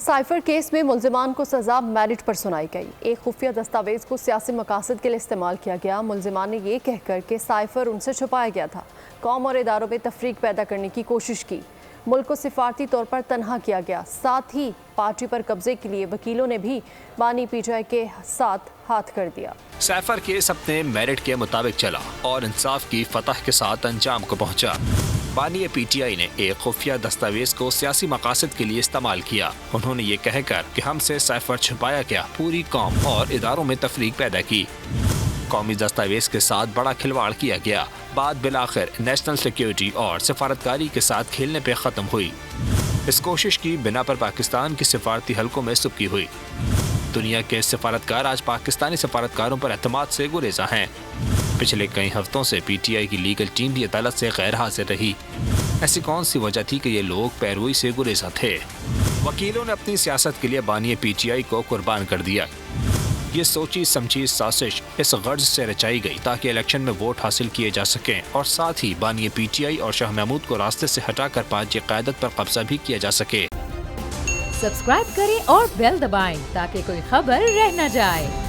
Cipher case में मुल्जिमान को सजा मेरिट पर सुनाई गई। एक खुफिया दस्तावेज को सियासी मकासद के लिए इस्तेमाल किया गया। मुल्जिमान ने यह कहकर कि साइफर उनसे छुपाया गया था, कौम और इदारों में तफरीक पैदा करने की कोशिश की। मुल्क को सिफारती तौर पर तनहा किया गया। साथ ही पार्टी पर कब्जे के लिए वकीलों ने भी बानी पीटीआई के साथ हाथ कर दिया। साइफर केस अपने मेरिट के मुताबिक चला और इंसाफ की फतह के साथ अंजाम को पहुंचा। बानी पीटीआई ने एक खुफिया दस्तावेज को सियासी मकासद के लिए इस्तेमाल किया। उन्होंने ये कहकर कि हमसे साइफर छुपाया गया, पूरी कौम और इदारों में तफरीक पैदा की। कौमी दस्तावेज के साथ बड़ा खिलवाड़ किया गया। बात बिलाखिर नेशनल सिक्योरिटी और सफारतकारी के साथ खेलने पे ख़त्म हुई। इस कोशिश की बिना पर पाकिस्तान की सिफारती हलकों में सुबकी हुई। दुनिया के सिफारतकार आज पाकिस्तानी सिफारतकारों पर एतमाद से गुरेज़ा हैं। पिछले कई हफ्तों से पीटीआई की लीगल टीम भी अदालत से गैर हाजिर रही। ऐसी कौन सी वजह थी कि ये लोग पैरवी से गुरेज़ा थे? वकीलों ने अपनी सियासत के लिए बानी पीटीआई को कुर्बान कर दिया। ये सोची समझी साजिश इस गर्ज से रचाई गई ताकि इलेक्शन में वोट हासिल किए जा सकें और साथ ही बानी पीटीआई और शाह महमूद को रास्ते से हटाकर पार्टी क़यादत पर कब्जा भी किया जा सके। सब्सक्राइब करें और बेल दबाएं ताकि कोई खबर रह न जाए।